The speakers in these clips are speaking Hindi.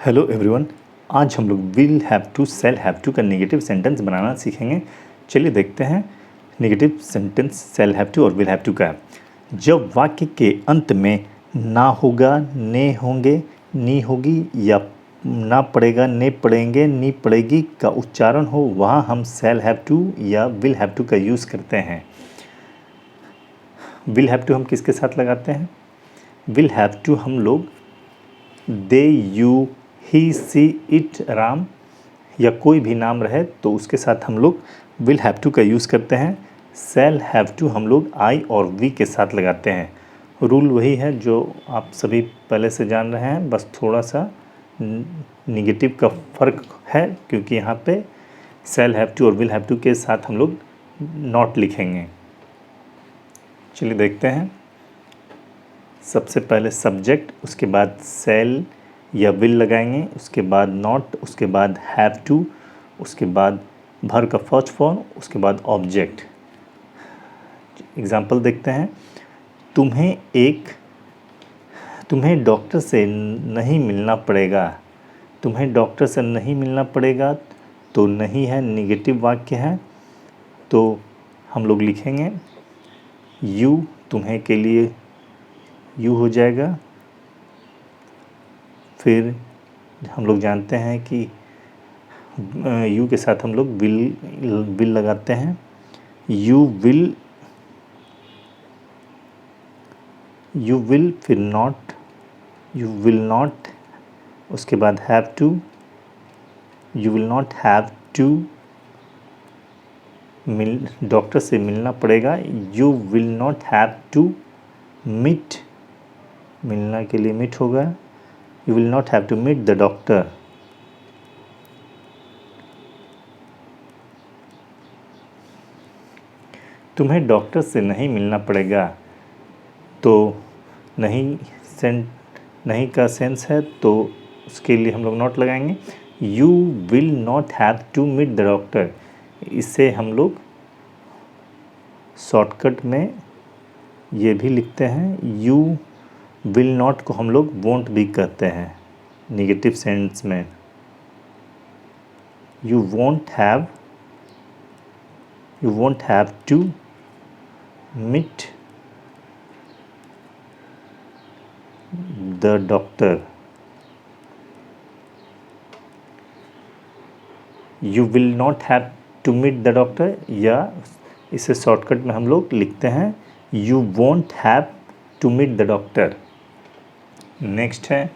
Hello everyone. आज हम लोग will have to shall have to का नेगेटिव सेंटेंस बनाना सीखेंगे। चलिए देखते हैं negative sentence shall have to और विल हैव टू का। जब वाक्य के अंत में ना होगा, ने होंगे, नी होगी या ना पड़ेगा, ने पड़ेंगे, नी पड़ेगी का उच्चारण हो, वहाँ हम सेल हैव टू या विल हैव टू का यूज़ करते हैं। विल हैव टू हम किसके साथ लगाते हैं? विल हैव टू हम लोग they, you, he, she, it, Ram या कोई भी नाम रहे तो उसके साथ हम लोग विल हैव टू का यूज़ करते हैं। सेल हैव टू हम लोग आई और वी के साथ लगाते हैं। रूल वही है जो आप सभी पहले से जान रहे हैं, बस थोड़ा सा निगेटिव का फ़र्क है क्योंकि यहाँ पे सेल हैव टू और विल हैव टू के साथ हम लोग नॉट लिखेंगे। चलिए देखते हैं। सबसे पहले सब्जेक्ट, उसके बाद सेल या विल लगाएंगे, उसके बाद नॉट, उसके बाद हैव टू, उसके बाद भर का फर्स्ट फॉर्म, उसके बाद ऑब्जेक्ट। एग्जाम्पल देखते हैं। तुम्हें डॉक्टर से नहीं मिलना पड़ेगा। तुम्हें डॉक्टर से नहीं मिलना पड़ेगा तो नहीं है, निगेटिव वाक्य है, तो हम लोग लिखेंगे यू, तुम्हें के लिए यू हो जाएगा। फिर हम लोग जानते हैं कि यू के साथ हम लोग विल लगाते हैं। यू विल, फिर नॉट, यू विल नॉट, उसके बाद have to, you will not have to doctor से मिलना पड़ेगा, you will not have to meet, मिलना के लिए मीट होगा, you will not have to meet the doctor. तुम्हें डॉक्टर से नहीं मिलना पड़ेगा तो नहीं का सेंस है तो उसके लिए हम लोग नॉट लगाएंगे। You will not have to meet the doctor, इसे हम लोग शॉर्टकट में ये भी लिखते हैं। यू विल नॉट को हम लोग वोंट भी कहते हैं निगेटिव सेंस में। You won't have to meet the doctor. You will not have to meet the doctor, या इसे शॉर्टकट में हम लोग लिखते हैं you won't have to meet the doctor. Next है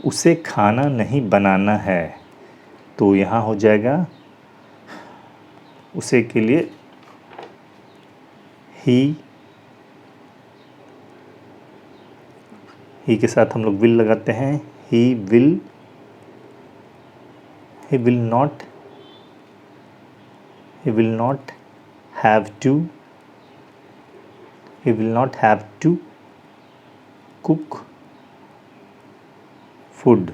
उसे खाना नहीं बनाना है, तो यहाँ हो जाएगा उसे के लिए ही के साथ हम लोग विल लगाते हैं। He will not have to cook food.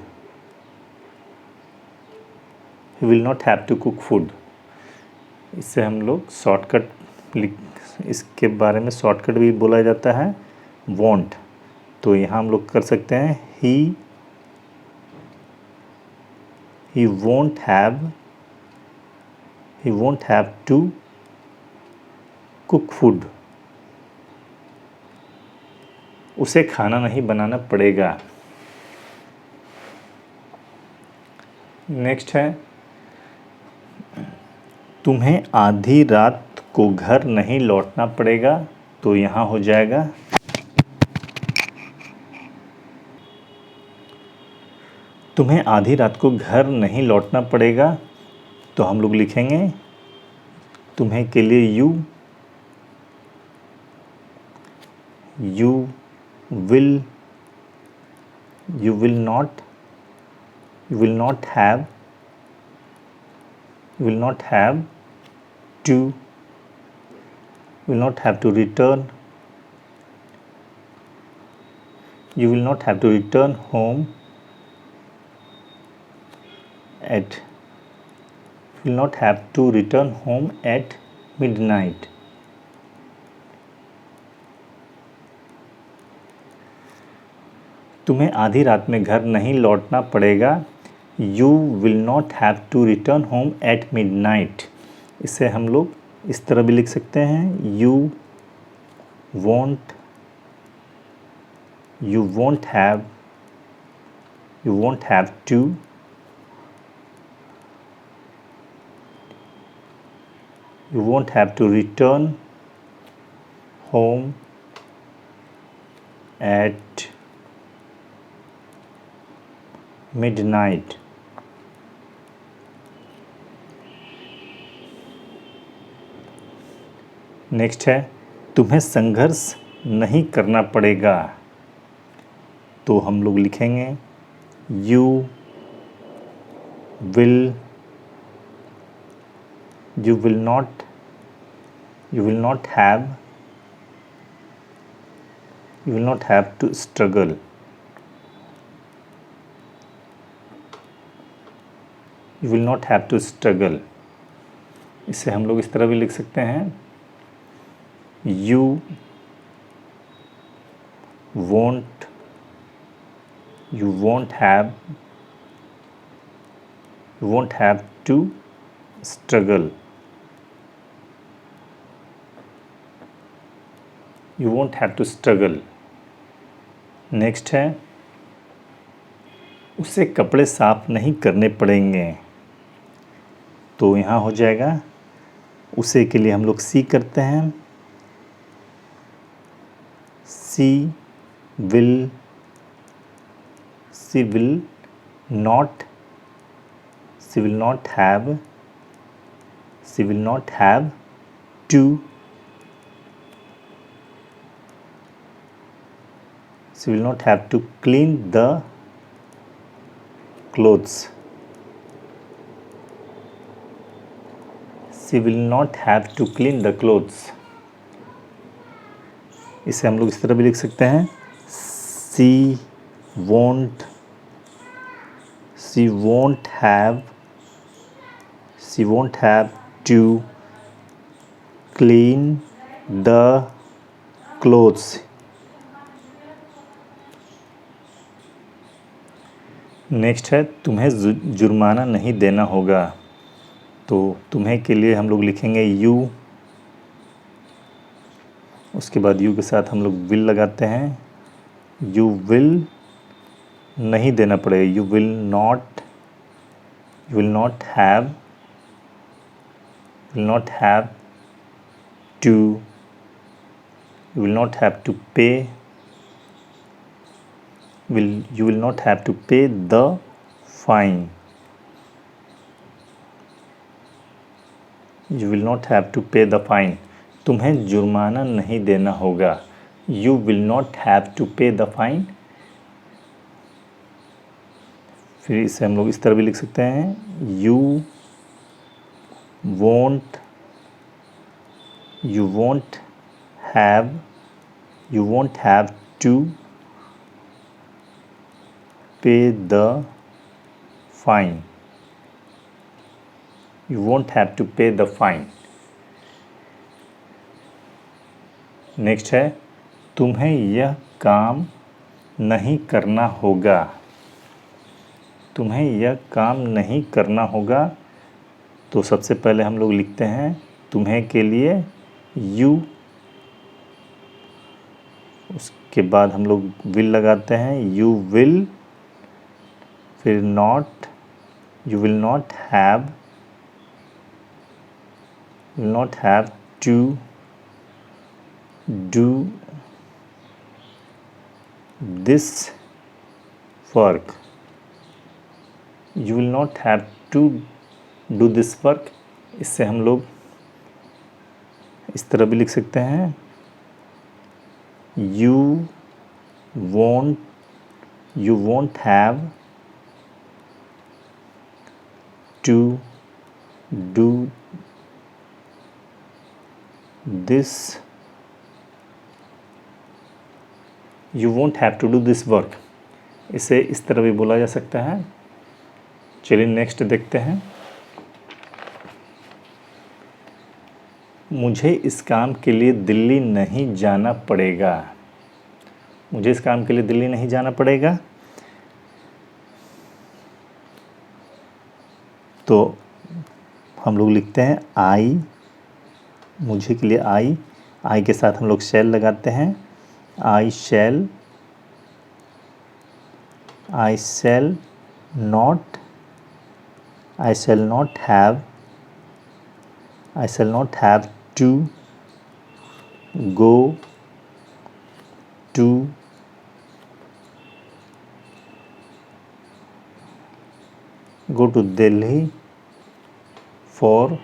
He will not have to cook food, इससे हम लोग इसके बारे में शॉर्टकट भी बोला जाता है वॉन्ट, तो यहाँ हम लोग कर सकते हैं he won't have to cook food, उसे खाना नहीं बनाना पड़ेगा। नेक्स्ट है तुम्हें आधी रात को घर नहीं लौटना पड़ेगा, तो यहाँ हो जाएगा तुम्हें आधी रात को घर नहीं लौटना पड़ेगा, तो हम लोग लिखेंगे तुम्हें के लिए you will not have to return, you will not have to return home at midnight। तुम्हें आधी रात में घर नहीं लौटना पड़ेगा। You will not have to return home at midnight. इसे हम लोग इस तरह भी लिख सकते हैं, you won't have to return home at midnight। Next है, तुम्हें संघर्ष नहीं करना पड़ेगा। तो हम लोग लिखेंगे you will not have to struggle. You will not have to struggle. इसे हम लोग इस तरह भी लिख सकते हैं, you won't have to struggle. You won't have to struggle. Next है, उसे कपड़े साफ नहीं करने पड़ेंगे। तो यहाँ हो जाएगा, उसे के लिए हम लोग सी करते हैं, she will not have to clean the clothes। She will not have to clean the clothes। इसे हम लोग इस तरह भी लिख सकते हैं, she won't have to clean the clothes। Next है, तुम्हें जुर्माना नहीं देना होगा। तो तुम्हें के लिए हम लोग लिखेंगे यू, उसके बाद यू के साथ हम लोग विल लगाते हैं, यू विल नहीं देना पड़ेगा, you will not have to pay you will not have to pay the fine। You will not have to pay the fine। तुम्हें जुर्माना नहीं देना होगा, you will not have to pay the fine। फिर इसे हम लोग इस तरह भी लिख सकते हैं, you won't have to pay the fine। You won't have to pay the fine। Next है, तुम्हें यह काम नहीं करना होगा। तुम्हें यह काम नहीं करना होगा। तो सबसे पहले हम लोग लिखते हैं, तुम्हें के लिए यू, उसके बाद हम लोग विल लगाते हैं, यू विल, फिर not, you will not have to do this work. You will not have to do this work. इससे हम लोग इस तरह भी लिख सकते हैं, you won't have to do this, you won't have to do this work। इसे इस तरह भी बोला जा सकता है। चलिए नेक्स्ट देखते हैं, मुझे इस काम के लिए दिल्ली नहीं जाना पड़ेगा। मुझे इस काम के लिए दिल्ली नहीं जाना पड़ेगा। तो हम लोग लिखते हैं आई, मुझे के लिए आई के साथ हम लोग शैल लगाते हैं। I shall not to go to Delhi for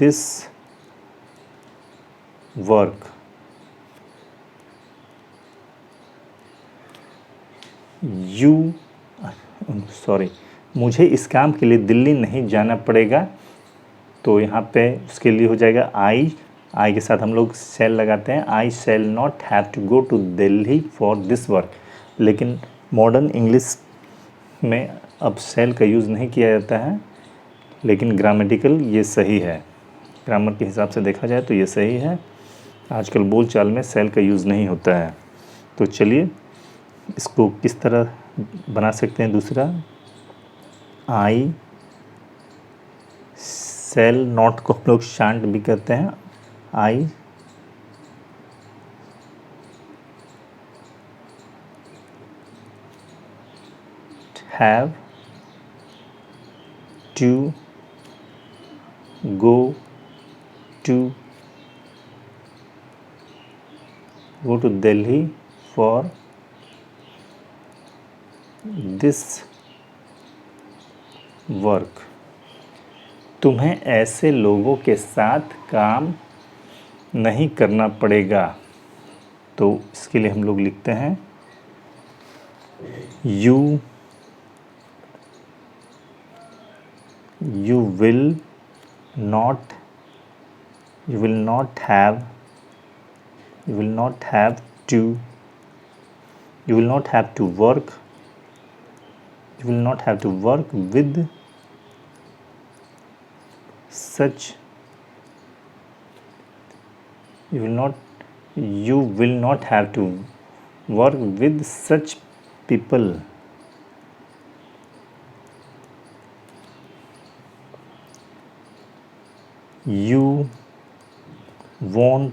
this work. मुझे इस काम के लिए दिल्ली नहीं जाना पड़ेगा। तो यहाँ पे उसके लिए हो जाएगा आई के साथ हम लोग शैल लगाते हैं। I shall not have to go to Delhi for this work. लेकिन मॉडर्न इंग्लिश में अब शैल का यूज़ नहीं किया जाता है, लेकिन ग्रामेटिकल ये सही है, ग्रामर के हिसाब से देखा जाए तो ये सही है। आजकल बोलचाल में शैल का यूज़ नहीं होता है। तो चलिए इसको किस तरह बना सकते हैं। दूसरा, आई शैल नॉट को हम लोग शांट भी कहते हैं। I have to go to Delhi for this work। तुम्हें ऐसे लोगों के साथ काम नहीं करना पड़ेगा। तो इसके लिए हम लोग लिखते हैं you will not have to work with such people। You won't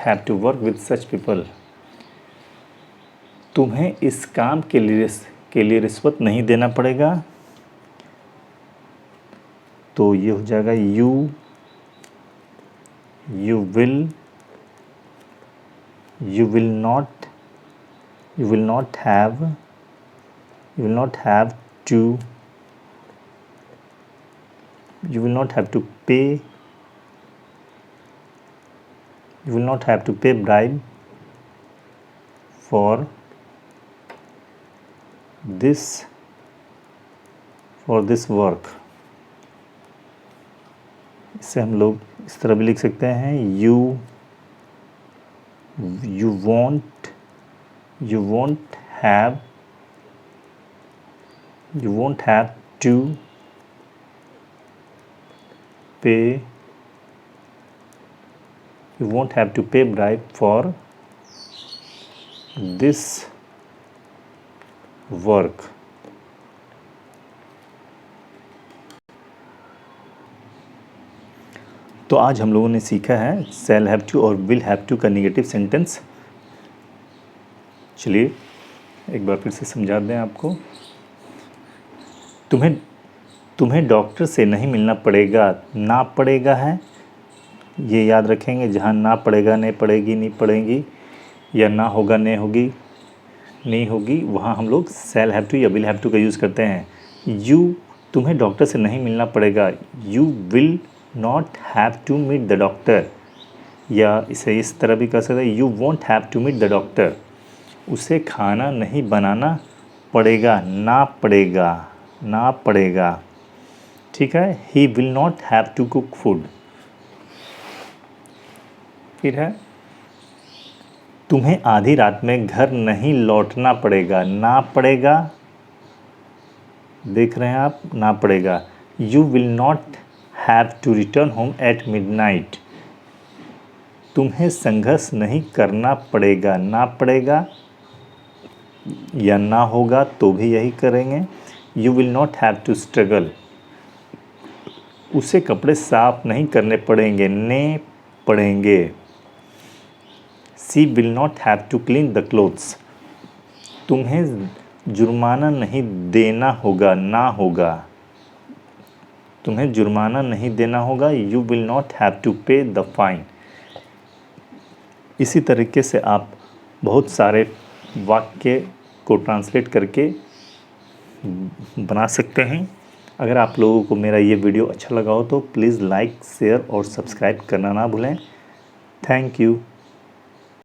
have to work with such people। तुम्हें इस काम के लिए रिश्वत नहीं देना पड़ेगा। तो ये हो जाएगा you will not have to pay bribe for this work। इसे हम लोग इस तरह भी लिख सकते हैं you won't have to pay bribe for this work। तो आज हम लोगों ने सीखा है शैल हैव टू और विल हैव टू का नेगेटिव सेंटेंस। चलिए एक बार फिर से समझा दें आपको। तुम्हें डॉक्टर से नहीं मिलना पड़ेगा। ना पड़ेगा है, ये याद रखेंगे। जहाँ ना पड़ेगा, नहीं पड़ेगी, नहीं पड़ेगी, या ना होगा, नहीं होगी, नहीं होगी, वहाँ हम लोग शैल हैव टू या विल हैव टू का यूज़ करते हैं। तुम्हें डॉक्टर से नहीं मिलना पड़ेगा। You will not have to meet the doctor, या इसे इस तरह भी कर सकते हैं you won't have to meet the doctor. उसे खाना नहीं बनाना पड़ेगा। ना पड़ेगा, ठीक है। He will not have to cook food. फिर है तुम्हें आधी रात में घर नहीं लौटना पड़ेगा। ना पड़ेगा, देख रहे हैं आप, ना पड़ेगा। You will not have to return home at midnight. तुम्हें संघर्ष नहीं करना पड़ेगा। ना पड़ेगा या ना होगा तो भी यही करेंगे। You will not have to struggle. उसे कपड़े साफ नहीं करने पड़ेंगे। ने पड़ेंगे। She will not have to clean the clothes. तुम्हें जुर्माना नहीं देना होगा। ना होगा, तुम्हें जुर्माना नहीं देना होगा। You will not have to pay the fine. इसी तरीके से आप बहुत सारे वाक्य को ट्रांसलेट करके बना सकते हैं। अगर आप लोगों को मेरा ये वीडियो अच्छा लगा हो तो प्लीज़ लाइक, शेयर और सब्सक्राइब करना ना भूलें। Thank you.